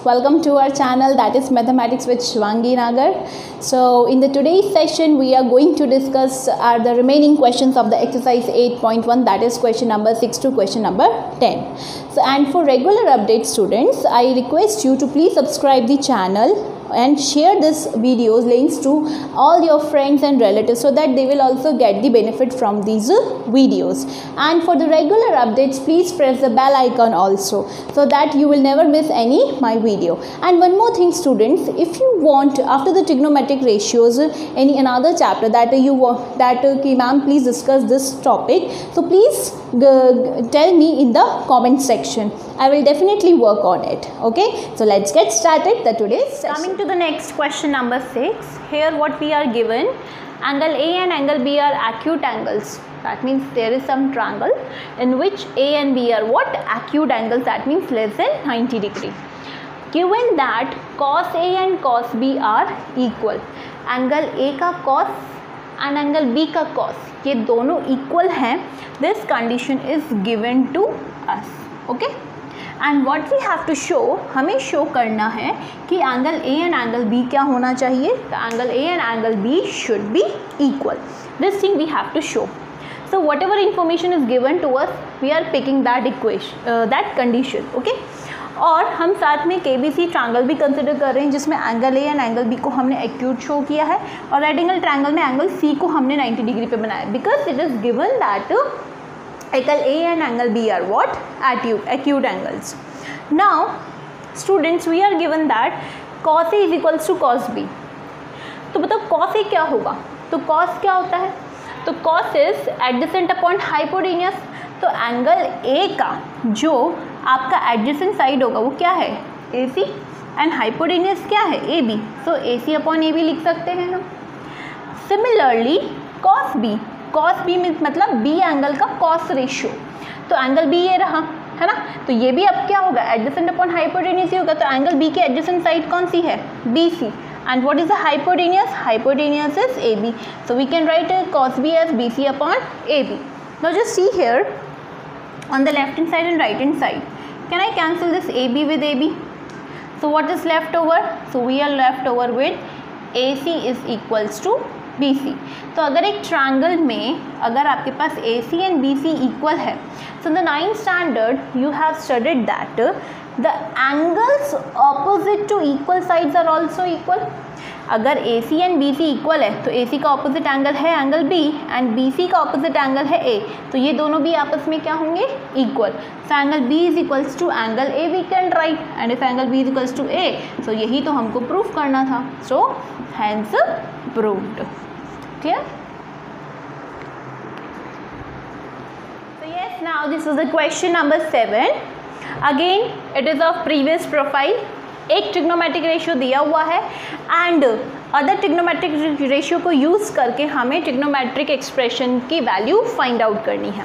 welcome to our channel, that is Mathematics with Shivangi Nagar. So in the today's session we are going to discuss the remaining questions of the exercise 8.1, that is question number 6 to question number 10. So and for regular update students, I request you to please subscribe the channel and share this videos links to all your friends and relatives so that they will also get the benefit from these videos. And for the regular updates, please press the bell icon also so that you will never miss any my video. And one more thing students, if you want after the trigonometric ratios any another chapter that you want that ma'am please discuss this topic, so please tell me in the comment section. I will definitely work on it. Okay, so let's get started the today's session. Coming to the next question number 6. Here what we are given, angle A and angle B are acute angles. That means there is some triangle in which A and B are what? Acute angles. That means less than 90 degree. Given that cos A and cos B are equal, angle A का cos and angle B का cos ये दोनों equal हैं. This condition is given to us. Okay. And what we have to show, हमें show करना है कि angle A and angle B क्या होना चाहिए. तो angle A and angle B should be equal. This thing we have to show. So whatever information is given to us we are picking that equation that condition. Okay, और हम साथ में के B C triangle भी consider कर रहे हैं जिसमें angle A and angle B को हमने एक्यूट शो किया है और राइट एंगल ट्रायंगल में एंगल सी को हमने 90 डिग्री पे बनाया because it is given that angle A and angle B are what? Acute angles. Now students, we are given that cos A is equals to cos B. तो बताओ cos A क्या होगा? तो cos क्या होता है? तो cos is adjacent upon hypotenuse. तो एंगल A का जो आपका adjacent साइड होगा वो क्या है? AC एंड hypotenuse क्या है? AB. So AC upon AB लिख सकते हैं हम. Similarly cos B, cos B मतलब B एंगल का cos रेशियो. तो एंगल B ये रहा है ना, तो ये भी अब क्या होगा? एडजेसेंट अपॉन हाइपोटेन्यूज ही होगा. तो एंगल B की एडजेसेंट साइड कौन सी है? BC. And what is the hypotenuse? Hypotenuse is AB. So we can write cos B as BC upon AB. Now just see here on the left hand side and right hand side. Can I cancel this AB with AB? So what is left over? So we are left over with AC is equals to BC. तो अगर एक triangle में अगर आपके पास AC and BC equal है, so in the 9th standard you have studied that the angles opposite to equal sides are also equal. अगर AC and BC equal है तो AC का ऑपोजिट एंगल है एंगल B एंड BC का opposite angle है A. तो ये दोनों भी आपस में क्या होंगे? Equal. So angle B is equals to angle A we can write and if angle B is equals to A, सो यही तो हमको प्रूव करना था. So hence proved. Clear? So yes, now this is the question number 7. Again it is of previous profile. एक trigonometric ratio दिया हुआ है एंड अदर ट्रिग्नोमेट्रिक रेशियो को यूज़ करके हमें ट्रिग्नोमेट्रिक एक्सप्रेशन की वैल्यू फाइंड आउट करनी है.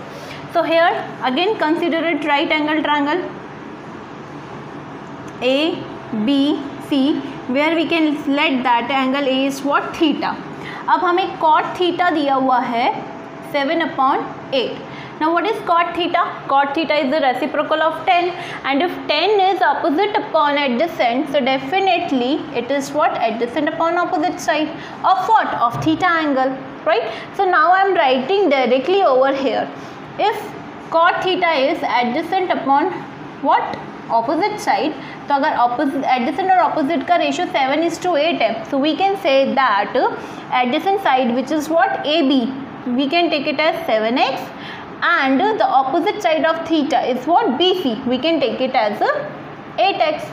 So here again consider it right angle triangle ABC where we can let that angle A is what? Theta. अब हमें cot थीटा दिया हुआ है 7/8. Now what is cot theta? Cot theta is the reciprocal of 10 and if 10 is opposite upon adjacent, so definitely it is what? Adjacent upon opposite side of what? Of theta angle, right? So now I am writing directly over here. If cot theta is adjacent upon what? Opposite side, तो अगर opposite adjacent और opposite का ratio 7:8 है, so we can say that adjacent side which is what? AB, we can take it as 7x and the opposite side of theta is what? BC, we can take it as 8x.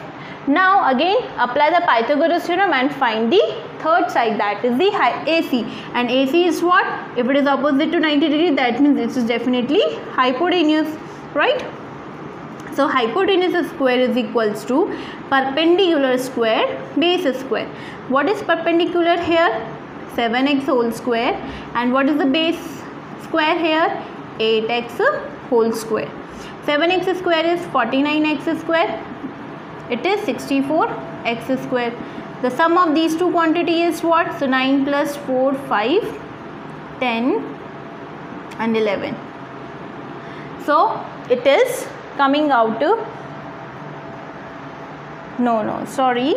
Now again apply the Pythagoras theorem and find the third side, that is the AC, and AC is what? If it is opposite to 90 degree, that means this is definitely hypotenuse, right? So hypotenuse square is equals to perpendicular square base square. What is perpendicular here? 7x whole square. And what is the base square here? 8x whole square. 7x square is 49x square. It is 64x square. The sum of these two quantity is what? So 9 plus 4, 5, 10 and 11. So it is coming out to no, sorry,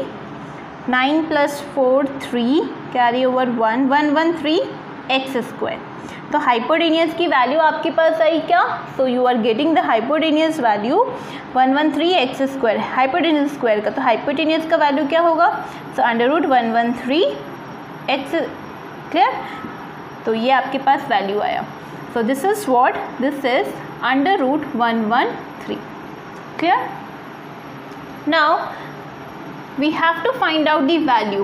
9 plus 4 3 carry over 1 1 1 3 x square. तो hypotenuse की value आपके पास आई क्या? So you are getting the hypotenuse value 113 x square, hypotenuse square का. तो hypotenuse का value क्या होगा? So under root 113 x. Clear? तो ये आपके पास वैल्यू आया. So this is what, this is under root 113. Clear? Now we have to find out the value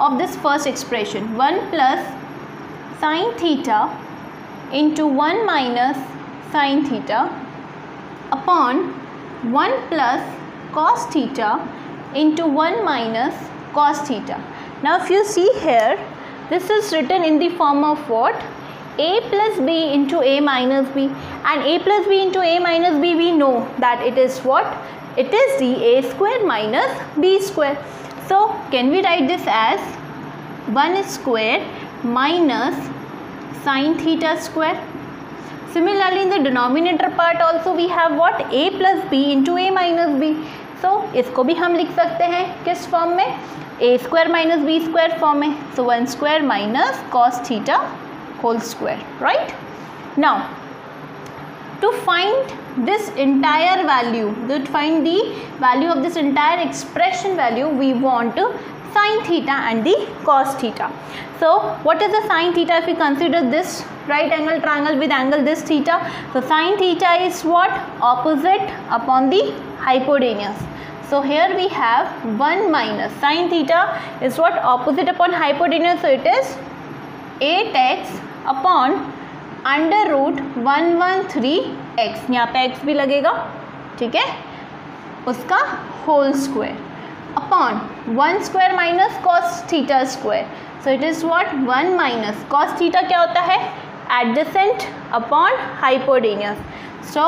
of this first expression, 1 plus sin theta into 1 minus sin theta upon 1 plus cos theta into 1 minus cos theta. Now if you see here, this is written in the form of what? A plus b into a minus b, and a plus b into a minus b, we know that it is what? It is the a square minus b square. So can we write this as 1 square minus sin theta square? Similarly in the denominator part also we have what? A plus b into a minus b. So इसको भी हम लिख सकते हैं किस form में? a square minus b square form में. So 1 square minus cos theta whole square, right? Now to find this entire value, to find the value of this entire expression value, we want sin theta and the cos theta. So what is the sin theta if we consider this right angle triangle with angle this theta? So sin theta is what? Opposite upon the hypotenuse. So here we have 1 minus sin theta is what? Opposite upon hypotenuse. So it is 8x upon under root 113x, यहाँ पे x भी लगेगा, ठीक है, उसका whole square upon 1 square minus cos theta square. So it is what? 1 माइनस cos theta क्या होता है? Adjacent upon hypotenuse. So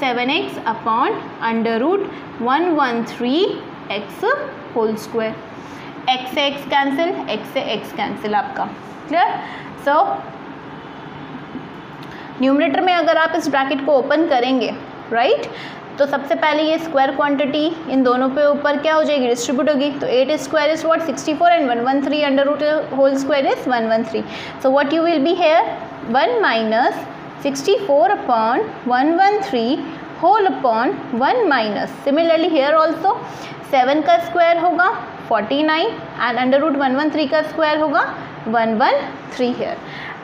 7x upon under root 113x whole square. x से x कैंसिल, x से x कैंसिल आपका. Clear? So numerator में अगर आप इस ब्रैकेट को ओपन करेंगे, राइट, तो सबसे पहले ये स्क्वायर क्वांटिटी इन दोनों पे ऊपर क्या हो जाएगी? डिस्ट्रीब्यूट होगी. तो 8 square is what? 64 and 113 under root whole square is 113. So what you will be here? 1 minus 64 upon 113 whole upon 1 minus. Similarly here also 7 का स्क्वायर होगा 49 एंड अंडर रूट 113 का स्क्वायर होगा 113 hair.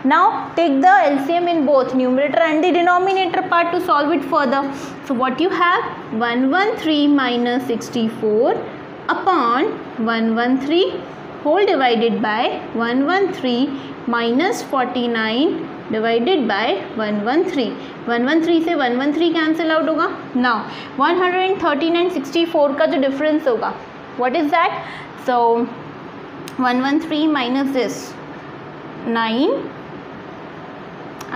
Now take the LCM in both numerator and the denominator part to solve it further. So what you have? 113 minus 64 upon 113 whole divided by 113 minus 49 divided by 113. 113 से 113 cancel out होगा. Now 113 and 64 का जो difference होगा, what is that? So 113 minus this 9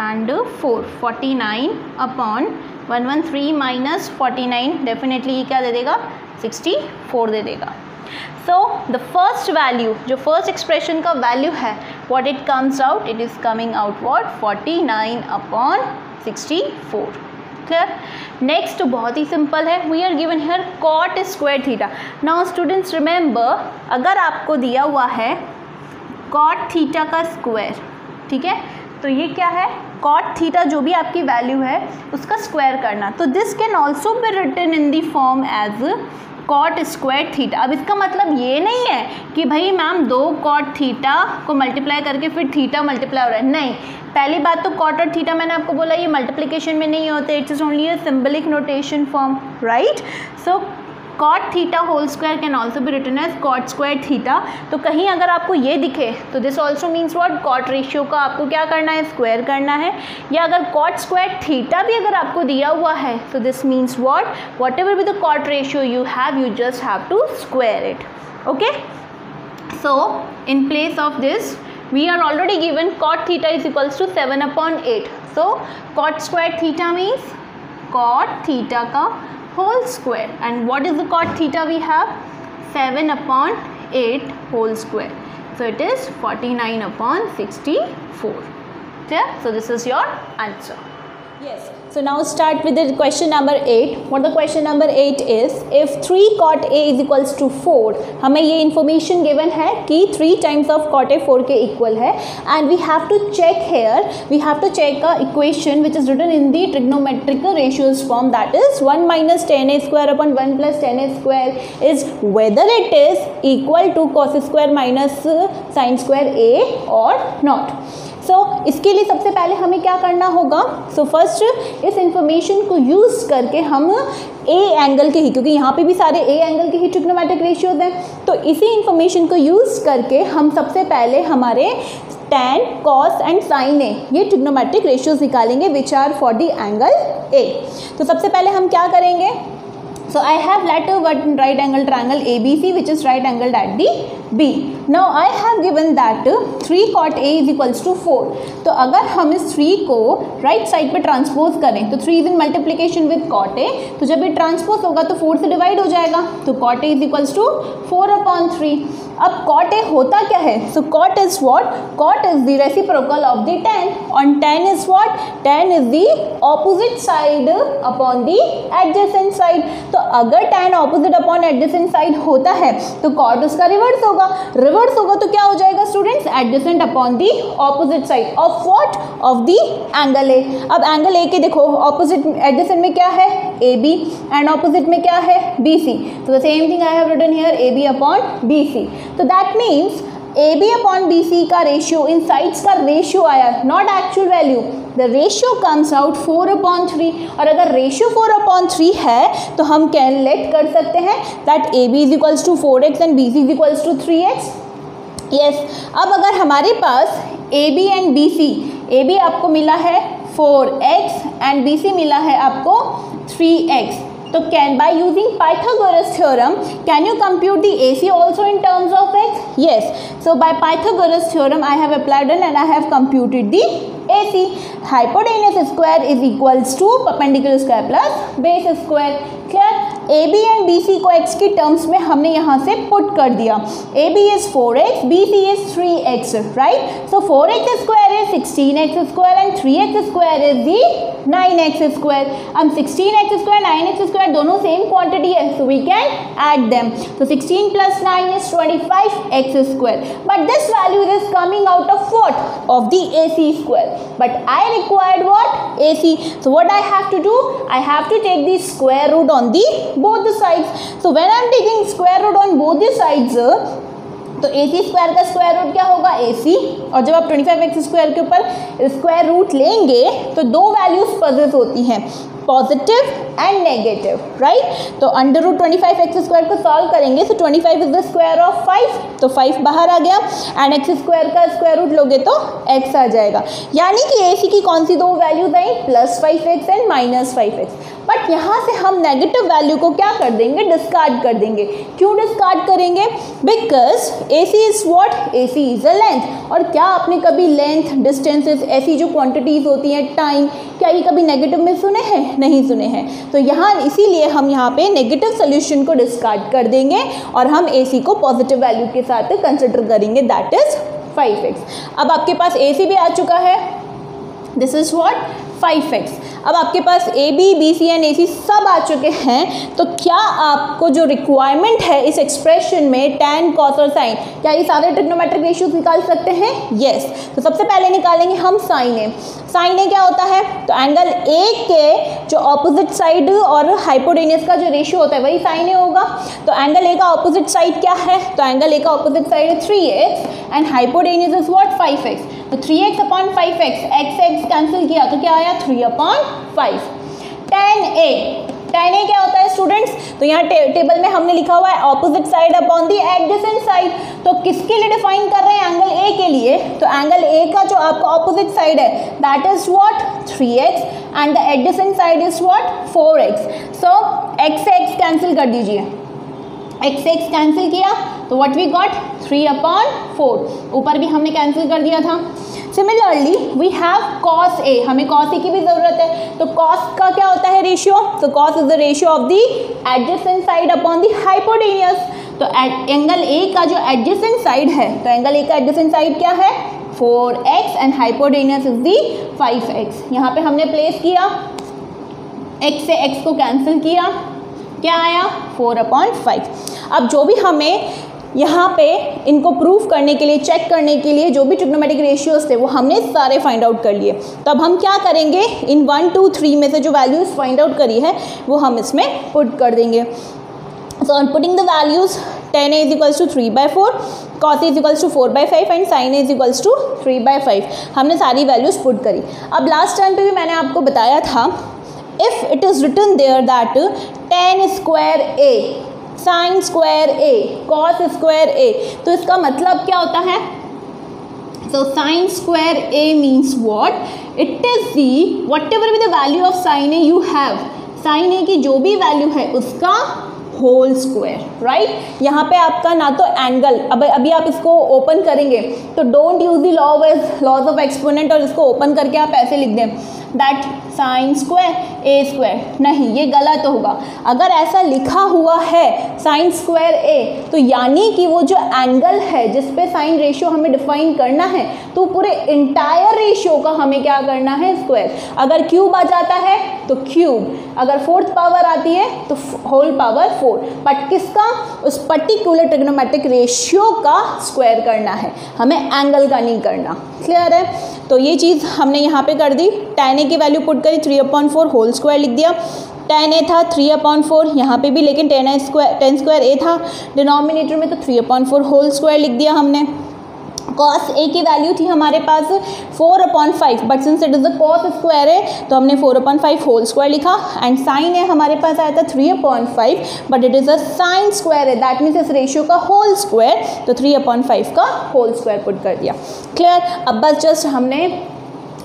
and 4 49 upon 113 minus 49 definitely ये क्या दे देगा? 64 दे देगा. सो द फर्स्ट वैल्यू, जो फर्स्ट एक्सप्रेशन का वैल्यू है, what it comes out? It is coming out what? 49 upon 64. Clear? Next बहुत ही सिंपल है. We are given here cot square theta. Now students remember, अगर आपको दिया हुआ है कॉट थीटा का स्क्वायर, ठीक है, तो ये क्या है? कॉट थीटा जो भी आपकी वैल्यू है उसका स्क्वायर करना. तो this can also be written in the form as cot square theta. अब इसका मतलब ये नहीं है कि भाई मैम 2 कॉट थीटा को मल्टीप्लाई करके फिर थीटा मल्टीप्लाई हो रहा है. नहीं, पहली बात तो कॉट और थीटा मैंने आपको बोला ये मल्टीप्लिकेशन में नहीं होते. It's is only a symbolic notation form, right. So cot theta whole square can also be written as cot square theta. तो कहीं अगर आपको ये दिखे तो this also means what? Cot ratio का आपको क्या करना है? स्क्वायर करना है. या अगर कॉट स्क्वायर थीटा भी अगर आपको दिया हुआ है तो this means what? Whatever be the cot ratio you have, you just have to square it. Okay, so in place of this we are already given cot theta is equals to 7 upon 8. So cot square theta means cot theta का whole square, and what is the cot theta we have? 7 upon 8 whole square. So it is 49 upon 64. Clear? So this is your answer. Yes. So now start with the question number 8. What the question number 8 is, if 3 cot A is equals to 4, हमें ये information given है कि 3 times of cot A 4 के equal है, and we have to check here, we have to check a equation which is written in the trigonometric ratios form, that is 1 minus tan A square upon 1 plus tan A square is whether it is equal to cos square minus sin square A or not. सो इसके लिए सबसे पहले हमें क्या करना होगा, so first इस information को यूज़ करके हम ए एंगल के ही, क्योंकि यहाँ पे भी सारे ए एंगल के ही ट्रिग्नोमेट्रिक रेशियोज हैं, तो इसी इंफॉर्मेशन को यूज़ करके हम सबसे पहले हमारे tan, cos and sin A ये ट्रिग्नोमेट्रिक रेशियोज निकालेंगे which are for the angle A. तो सबसे पहले हम क्या करेंगे, so I have let one right angle triangle ABC which is right angled at the B. Now I have given that 3 cot A is equals to 4. तो अगर हम इस 3 को राइट साइड पे ट्रांसपोज करें तो 3 is in multiplication with cot A, तो जब ये ट्रांसपोज होगा तो 4 से डिवाइड हो जाएगा, तो cot A is equals to 4/3. अब cot A होता क्या है, so cot is what, cot is the reciprocal of the tan, और tan is what, tan is the opposite side upon the adjacent side. तो अगर tan opposite upon adjacent side होता है तो cot उसका रिवर्स होगा, रिवर्स होगा तो क्या हो जाएगा students, adjacent upon the opposite side of what, of the angle A. अब एंगल ए के देखो ऑपोजिट एडजेसेंट में क्या है, ए बी, एंड ऑपोजिट में क्या है, बी सी. तो the same thing I have written here A B upon B C. तो that means A B upon B C का रेशियो, इन साइड्स का रेशियो आया, not actual value, the ratio comes out 4/3. और अगर ratio 4/3 है तो हम कैलकुलेट कर सकते हैं that A B is equals to 4x and B C is equals to 3x. Yes. अब अगर हमारे पास A B and B C, A B आपको मिला है 4x एंड बी सी मिला है आपको 3x, तो can by using Pythagoras theorem can you compute the AC also in terms of x? Yes. So by Pythagoras theorem I have applied and I have computed the AC. Hypotenuse square is equals to perpendicular square plus base square. Clear. A B and B C को x की terms में हमने यहाँ से put कर दिया. A B is 4x, B C is 3x, right. So 4x square is 16x square and 3x square is the 9x square. अब 16x square 9x square दोनों सेम क्वांटिटी है, so we can add them. तो 16 plus 9 is 25x square, but this value is coming out of what, of the AC square, but I required what, AC. So what I have to do, I have to take the square root on the both the sides. So when I am taking square root on both the sides, तो AC square का square root क्या होगा, AC, और जब आप 25x square के ऊपर square root लेंगे तो दो वैल्यूज पॉजिटिव होती हैं, पॉजिटिव एंड नेगेटिव, राइट. तो अंडर रूट 25x स्क्वायर को सॉल्व करेंगे, तो 25 इज द स्क्वायर ऑफ 5, तो 5 बाहर आ गया, एंड x स्क्वायर का स्क्वायर रूट लोगे तो x आ जाएगा. यानी कि AC की कौन सी दो values I, +5x and -5x. But यहाँ से हम नेगेटिव वैल्यू को क्या कर देंगे, डिस्कार्ड कर देंगे. क्यों डिस्कार्ड करेंगे, because AC is what, AC is a length. और क्या आपने कभी लेंथ, डिस्टेंसेस, ऐसी जो क्वांटिटीज होती हैं, टाइम, क्या ये कभी नेगेटिव में सुने हैं, नहीं सुने हैं. तो यहाँ इसीलिए हम यहाँ पे नेगेटिव सोल्यूशन को डिस्कार्ड कर देंगे और हम AC को पॉजिटिव वैल्यू के साथ कंसिडर करेंगे, दैट इज 5x. अब आपके पास AC भी आ चुका है, दिस इज व्हाट, 5x. अब आपके पास A B, B C and A C सब आ चुके हैं, तो क्या आपको जो रिक्वायरमेंट है इस एक्सप्रेशन में tan, cos और sin, क्या ये सारे ट्रिग्नोमेट्रिक रेशियोज निकाल सकते हैं? यस. तो सबसे पहले निकालेंगे हम sin A. sin A क्या होता है, तो एंगल ए के जो ऑपोजिट साइड और हाइपोटेन्यूज का जो रेशियो होता है वही sin A होगा. तो एंगल ए का ऑपोजिट साइड क्या है, तो एंगल ए का ऑपोजिट साइड है 3x and hypotenuse is what, 5x. तो 3x upon 5x, x cancel किया तो क्या आया, 3/5. tan A, tan A क्या होता है स्टूडेंट्स, तो यहाँ टेबल में हमने लिखा हुआ है opposite side upon the adjacent side. तो किसके लिए डिफाइन कर रहे हैं, एंगल ए के लिए. तो एंगल ए का जो आपका ऑपोजिट साइड है that is what, 3x and the adjacent side is what, 4x. So x से x कैंसिल कर दीजिए, x से x कैंसिल किया तो व्हाट वी गॉट, 3/4. ऊपर भी हमने कैंसिल कर दिया था. Similarly we have cos A, हमें cos A की भी ज़रूरत है. तो cos का क्या होता है रेशियो, तो cos is the ratio of the adjacent side upon the hypotenuse. तो एंगल A का जो एडजेसेंट साइड है, तो एंगल A का एडजेसेंट साइड क्या है, 4x and hypotenuse is the 5x। यहाँ पे हमने प्लेस किया, x से x को कैंसिल किया, क्या आया 4/5। अब जो भी हमें यहाँ पे इनको प्रूफ करने के लिए, चेक करने के लिए जो भी ट्रिग्नोमेट्रिक रेशियोज थे वो हमने सारे फाइंड आउट कर लिए। तब हम क्या करेंगे, इन 1 2 3 में से जो वैल्यूज़ फाइंड आउट करी है वो हम इसमें पुट कर देंगे। So on putting the values, tan a is 3/4, cos a is 4/5 and sin a is 3/5 हमने सारी वैल्यूज़ पुट करी। अब लास्ट टाइम पे भी मैंने आपको बताया था, if it is written there that tan square a, sin square a, cos square a, तो इसका मतलब क्या होता है? So sin square a means what? It is the whatever be the value of sin a you have, sin a की जो भी value है उसका होल स्क्वायर, राइट। यहाँ पे आपका ना तो एंगल, अब अभी आप इसको ओपन करेंगे तो don't use the laws of exponent और इसको ओपन करके आप ऐसे लिख दें that sine square A square, नहीं, ये गलत होगा। अगर ऐसा लिखा हुआ है साइन स्क्वायर ए, तो यानी कि वो जो एंगल है जिस पे साइन रेशियो हमें डिफाइन करना है, तो पूरे इंटायर रेशियो का हमें क्या करना है, स्क्वायर। अगर क्यूब आ जाता है तो क्यूब, अगर फोर्थ पावर आती है तो होल पावर 4, बट किसका, उस पर्टिकुलर ट्रिग्नोमेट्रिक रेशियो का स्क्वायर करना है, हमें एंगल का नहीं करना। क्लियर है? तो ये चीज़ हमने यहाँ पे कर दी। tan a की वैल्यू पुट करी, 3/4 होल स्क्वायर लिख दिया। tan a था 3/4, यहाँ पे भी लेकिन tan स्क्वायर a था डिनोमिनेटर में, तो 3/4 होल स्क्वायर लिख दिया हमने। cos a की वैल्यू थी हमारे पास 4/5, but since it is the cos square है तो हमने 4/5 होल स्क्वायर लिखा। एंड sin a हमारे पास आया था 3/5, but it is a sin square है, दैट मीन्स इस रेशियो का होल स्क्वायर, तो 3/5 का होल स्क्वायर पुट कर दिया। क्लियर? अब बस जस्ट हमने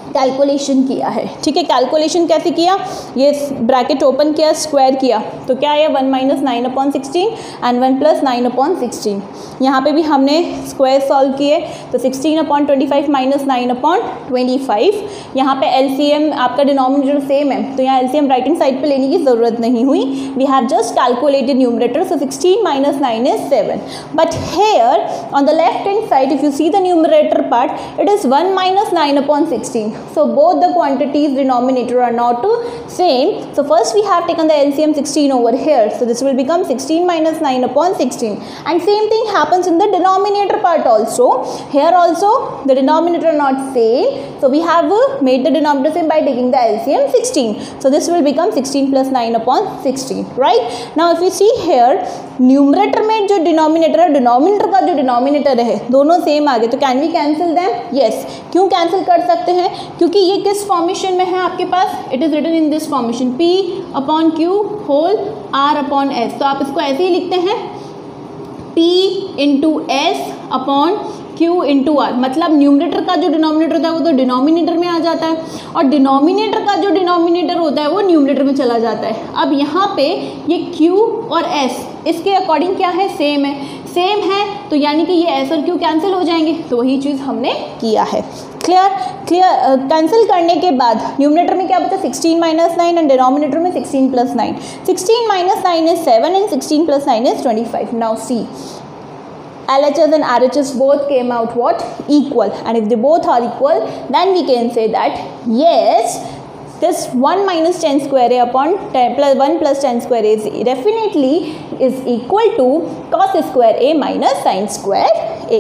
कैलकुलेशन किया है, ठीक है। कैलकुलेशन कैसे किया, ये ब्रैकेट ओपन किया, स्क्वायर किया, तो क्या आया 1 - 9/16 एंड 1 + 9/16। यहाँ पे भी हमने स्क्वायर सॉल्व किए, तो 16/25 - 9/25। यहाँ पे एलसीएम आपका डिनोमिनेटर सेम है, तो यहाँ एलसीएम राइटिंग साइड पे लेने की ज़रूरत नहीं हुई। We have just calculated numerator, so 16 - 9 is 7, but here on the left hand side if you see the numerator part, it is 1 - 9/16. So both the quantities denominator are not same. So first we have taken the LCM 16 over here. So this will become 16 - 9/16. And same thing happens in the denominator part also. Here also the denominator are not same. So we have made the denominator same by taking the LCM 16. So this will become 16 + 9/16. Right? Now if you see here, numerator में जो denominator है, denominator का जो denominator है, दोनों same आ गए, तो can we cancel them? Yes. क्यों कैंसिल कर सकते हैं? क्योंकि ये किस फॉर्मेशन में है आपके पास, it is written in this formation, P/Q whole R/S। तो आप इसको ऐसे ही लिखते हैं P/S/Q/R, मतलब न्यूमरेटर का जो डिनोमिनेटर होता है वो तो डिनोमिनेटर में आ जाता है, और डिनोमिनेटर का जो डिनोमिनेटर होता है वो न्यूमरेटर में चला जाता है। अब यहाँ पे ये Q और S इसके अकॉर्डिंग क्या है, सेम है, तो यानी कि ये S और Q कैंसिल हो जाएंगे, तो वही चीज़ हमने किया है। क्लियर? कैंसिल करने के बाद न्यूमरेटर में क्या बचा, 16 - 9 एंड डिनोमिनेटर में 16 + 9। 16 - 9 is 7 and 16 + 9 is 25. Now see, LHS and RHS both came out what? Equal. And if they both are equal, then we can say that yes, this 1 - 10 square a upon 1 + 10 square a is definitely is equal to cos square a minus sin square a.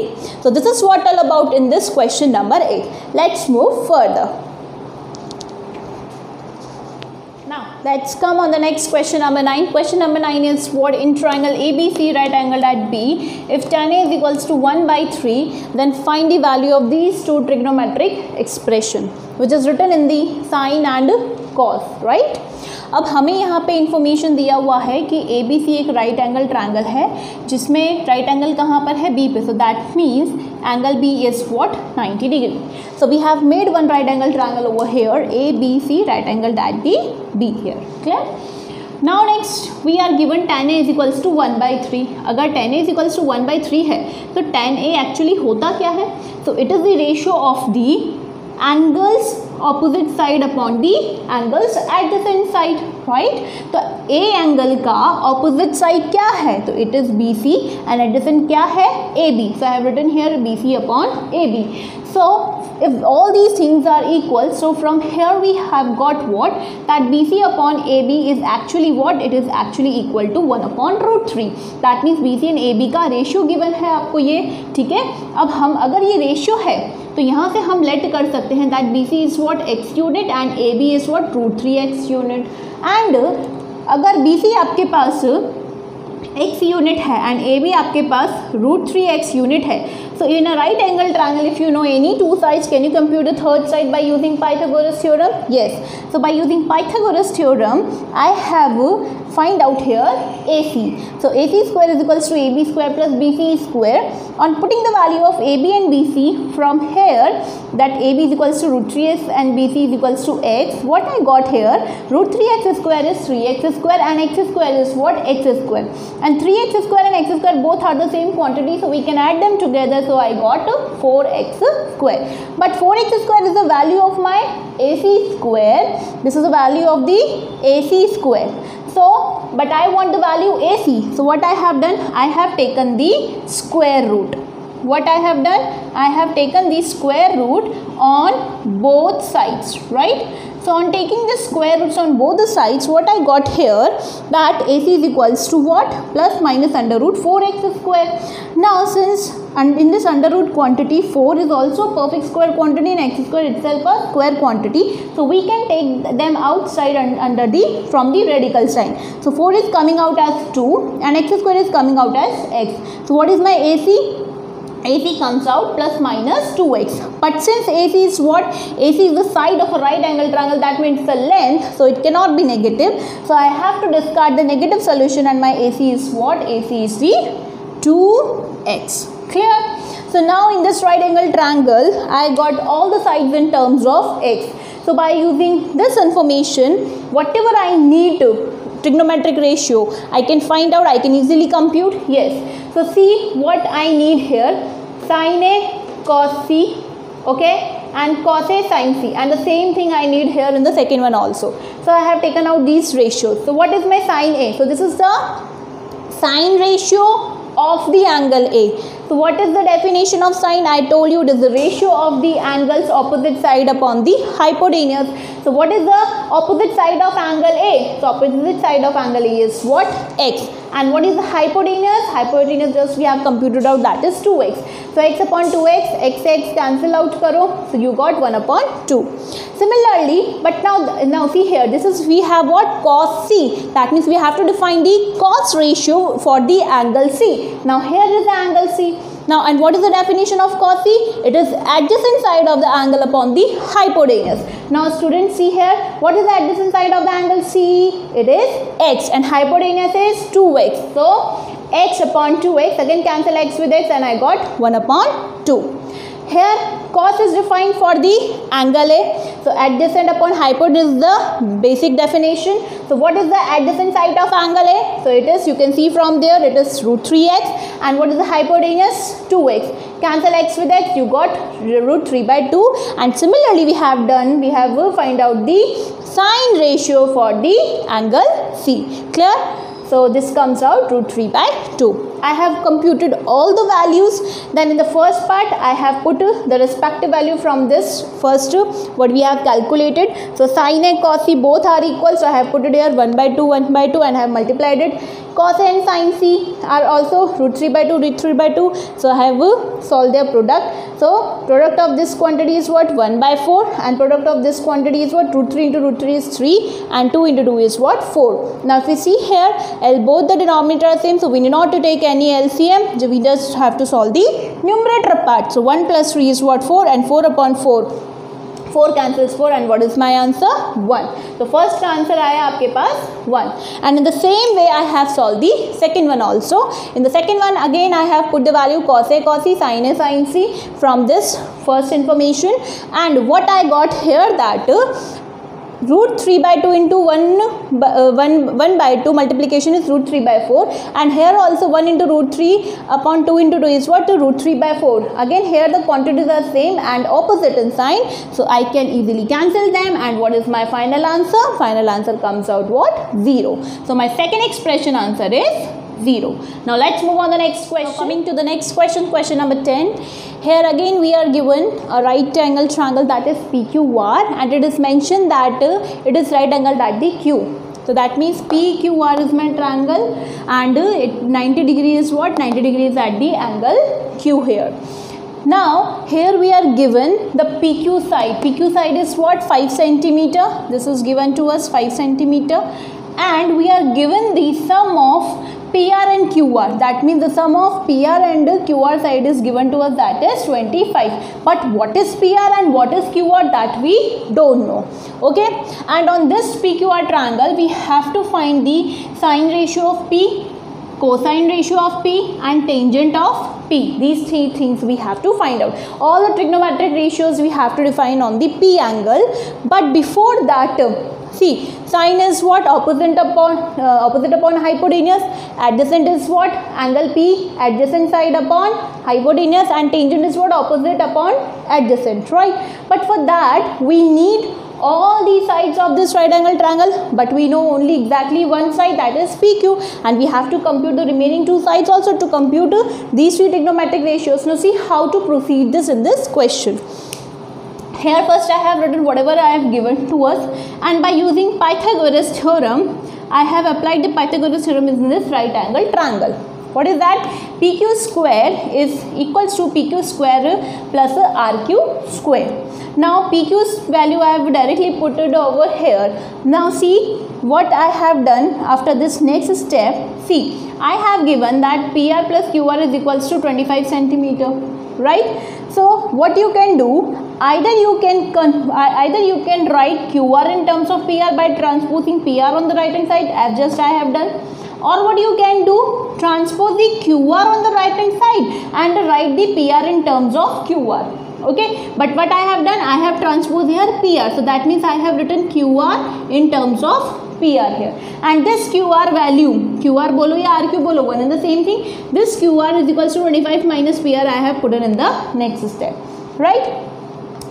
So this is what all about in this question number 8. Let's move further. Now let's come on the next question number 9. Question number 9 is what, in triangle ABC right angled at B, if tan A is equals to 1/3, then find the value of these two trigonometric expression, which is written in the sin and cos, right? अब हमें यहाँ पे information दिया हुआ है कि ABC एक right angle triangle है, जिसमें राइट एंगल कहाँ पर है, B पे, so that means angle B is what, 90 degree. So we have made one right angle triangle over here, ABC right angle at the B here. Clear? Now next we are given tan A is equals to 1/3. अगर tan A is equals to 1/3 है तो tan A actually होता क्या है, so it is the ratio of the angles opposite side upon the angles adjacent side, right? तो A angle का opposite side क्या है? तो it is BC and adjacent क्या है? AB. So I have written here BC upon AB. So if all these things are equal, so from here we have got what? That BC upon AB is actually what? It is actually equal to 1 upon root 3. That means BC and AB का ratio given है आपको ये, ठीक है. अब हम अगर ये रेशियो है तो यहाँ से हम लेट कर सकते हैं that BC is what x unit and AB is what root 3x unit. And अगर BC आपके पास x यूनिट है एंड AB आपके पास रूट 3x यूनिट है, so in a right angle triangle if you know any two sides, can you compute the third side by using Pythagoras theorem? Yes. So by using Pythagoras theorem I have find out here AC. So AC square is equals to AB square plus BC square. On putting the value of AB and BC from here, that AB is equals to root 3x and BC is equals to x, what I got here, root 3x square is 3x square and x square is what? X square. And 3x square and x square both are the same quantity, so we can add them together. So I got 4x square. But 4x square is the value of my AC square. This is the value of the AC square. So, but I want the value AC. So what I have done? I have taken the square root. What I have done? I have taken the square root on both sides, right? So on taking the square roots on both the sides, what I got here, that AC is equals to what? Plus minus under root 4x square. Now since in this under root quantity 4 is also perfect square quantity and x square itself a square quantity, so we can take them outside under the from the radical sign. So 4 is coming out as 2 and x square is coming out as x. So what is my AC? AC comes out plus minus 2x. But since AC is what? AC is the side of a right angle triangle, that means the length, so it cannot be negative. So I have to discard the negative solution and my AC is what? AC is the 2x. Clear? So now in this right angle triangle, I got all the sides in terms of x. So by using this information, whatever I need to, trigonometric ratio, I can find out, I can easily compute. Yes. So see what I need here, sin A cos C, okay, and cos A sin C, and the same thing I need here in the second one also. So I have taken out these ratios. So what is my sin A? So this is the sine ratio of the angle A. So what is the definition of sine? I told you it is the ratio of the angles opposite side upon the hypotenuse. So what is the opposite side of angle A? So opposite side of angle A is what? X. And what is the hypotenuse? Hypotenuse just we have computed out, that is 2x. So x upon 2x, x cancel out karo. So you got 1 upon 2. Similarly, but now see here, this is we have what? Cos C. That means we have to define the cos ratio for the angle C. Now here is the angle C. Now, and what is the definition of cos C? It is adjacent side of the angle upon the hypotenuse. Now students, see here, what is the adjacent side of the angle C? It is x and hypotenuse is 2x. So x upon 2x, again cancel x with x and I got 1 upon 2. Here cos is defined for the angle A. So adjacent upon hypotenuse is the basic definition. So what is the adjacent side of angle A? So it is, you can see from there, it is root 3x. And what is the hypotenuse? 2x. Cancel x with x, you got root 3 by 2. And similarly we have find out the sine ratio for the angle C. Clear? So this comes out root 3 by 2. I have computed all the values. Then in the first part I have put the respective value from this first what we have calculated. So sin A cos C both are equal. So I have put it here 1 by 2 and I have multiplied it. Cos A and sin C are also root 3 by 2, root 3 by 2. So I have solved their product. So product of this quantity is what? 1 by 4 and product of this quantity is what? Root 3 into root 3 is 3 and 2 into 2 is what? 4. Now if we see here, both the denominator are same, so we need not to take any LCM. We just have to solve the numerator part. So 1 plus 3 is what? 4 and 4 upon 4. 4 cancels 4 and what is my answer? 1. So first answer आया आपके पास 1. And in the same way I have solved the second one also. In the second one again I have put the value cos A cos C, sin A sin C from this first information. And what I got here, that root 3 by 2 into 1 by 2 multiplication is root 3 by 4, and here also 1 into root 3 upon 2 into 2 is what? Root 3 by 4. Again here the quantities are same and opposite in sign, so I can easily cancel them, and what is my final answer? Final answer comes out what? 0. So my second expression answer is 0. Now let's move on the next question. So coming to the next question, question number 10. Here again we are given a right angle triangle, that is PQR, and it is mentioned that it is right angled at the Q. So that means PQR is my triangle, and 90 degree is what? 90 degrees at the angle Q here. Now here we are given the PQ side. PQ side is what? 5 centimeter. This is given to us 5 centimeter, and we are given the sum of PR and QR. That means the sum of PR and QR side is given to us, that is 25. But what is PR and what is QR, that we don't know. Okay, and on this PQR triangle we have to find the sine ratio of P, cosine ratio of P, and tangent of P. These three things we have to find out. All the trigonometric ratios we have to define on the P angle. But before that, see, sine is what? Opposite upon hypotenuse. Adjacent is what? Angle P, adjacent side upon hypotenuse, and tangent is what? Opposite upon adjacent, right? But for that we need all the sides of this right angle triangle, but we know only exactly one side, that is PQ, and we have to compute the remaining two sides also to compute these three trigonometric ratios. Now see how to proceed this in this question. Here first I have written whatever I have given to us, and by using Pythagoras theorem I have applied the Pythagoras theorem in this right angle triangle. What is that? PQ square is equals to PQ square plus RQ square. Now PQ's value I have directly put it over here. Now see what I have done after this next step. See, I have given that PR plus QR is equals to 25 centimeter, right? So what you can do, either you can write QR in terms of PR by transposing PR on the right hand side, as just I have done, or what you can do, transpose the QR on the right hand side and write the PR in terms of QR. Okay, but what I have done, I have transposed here PR, so that means I have written QR in terms of PR here, and this QR value, QR bolo ya RQ bolo, one and the same thing, this QR is equals to 25 minus PR I have put it in the next step, right?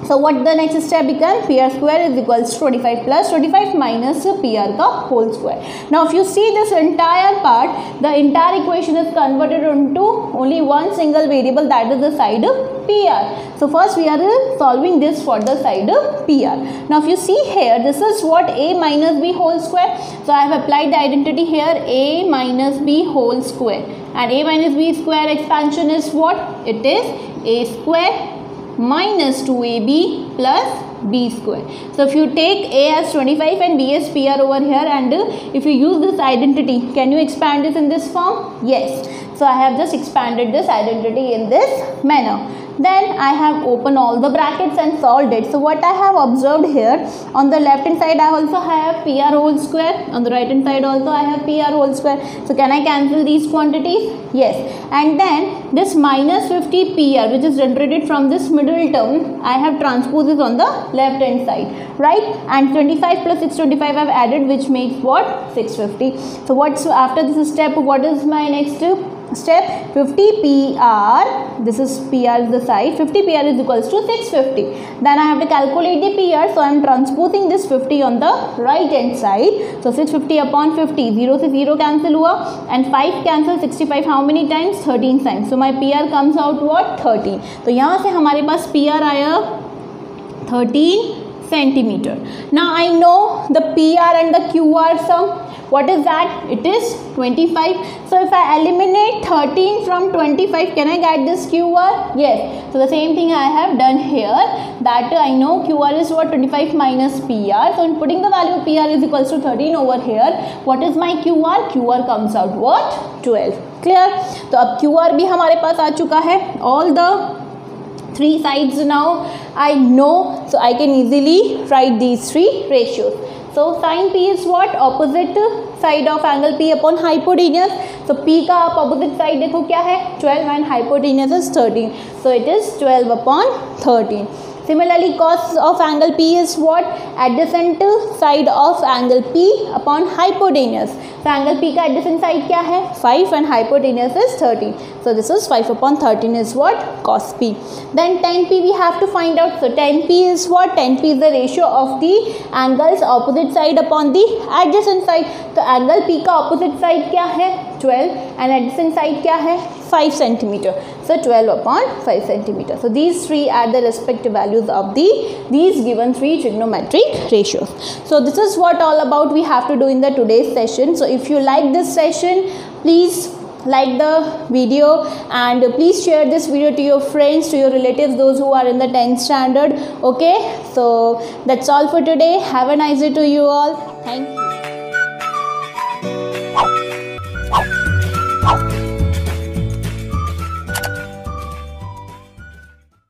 So what the next step becomes? PR square is equals to 25 plus 25 minus PR ka whole square. Now if you see this entire part, the entire equation is converted into only one single variable, that is the side PR. So first we are solving this for the side PR. Now if you see here, this is what? A minus B whole square. So I have applied the identity here, A minus B whole square, and A minus B square expansion is what? It is A square minus 2AB plus B square. So if you take A as 25 and B as PR over here, and if you use this identity, can you expand this in this form? Yes. So I have just expanded this identity in this manner. Then I have opened all the brackets and solved it. So what I have observed here, on the left hand side I also have PR whole square, on the right hand side also I have PR whole square. So can I cancel these quantities? Yes. And then this minus 50 PR which is generated from this middle term, I have transposed it on the left hand side, right? And 25 plus 625 I have added, which makes what? 650. So what's after this step, what is my next step? 50 PR, this is PR is the side, 50 PR is equals to 650. Then I have to calculate the PR, so I am transposing this 50 on the right hand side. So 650 upon 50, 0 से 0 cancel हुआ, and 5 cancel 65 how many times? 13 times. So my PR comes out what? 13. तो यहाँ से हमारे पास PR आया 13 centimeter. Now I know the PR and the QR sum. What is that? It is 25. So if I eliminate 13 from 25, can I get this QR? Yes. So the same thing I have done here, that I know QR is what? 25 minus PR. So in putting the value of PR is equals to 13 over here, what is my QR? QR comes out what? 12. Clear? तो अब QR भी हमारे पास आ चुका है. All the three sides now I know, so I can easily write these three ratios. So sin P is what? Opposite side of angle P upon hypotenuse. So P का आप opposite side देखो क्या है? 12 and hypotenuse is 13. So it is 12 upon 13. Similarly, cos of angle P is what? Adjacent side of angle P upon hypotenuse. So angle P का adjacent side क्या है? 5 and hypotenuse is 13. So this is 5 upon 13 is what? Cos P. Then tan P we have to find out. So tan P is what? Tan P is the ratio of the angles opposite side upon the adjacent side. तो angle P का opposite side क्या है? 12 and adjacent side क्या है? 5 centimeter. So 12 upon 5 centimeter. So these three are the respective values of these given three trigonometric ratios. So this is what all about we have to do in the today's session. So if you like this session, please like the video and please share this video to your friends, to your relatives, those who are in the 10th standard. Okay, so that's all for today. Have a nice day to you all. Thank you.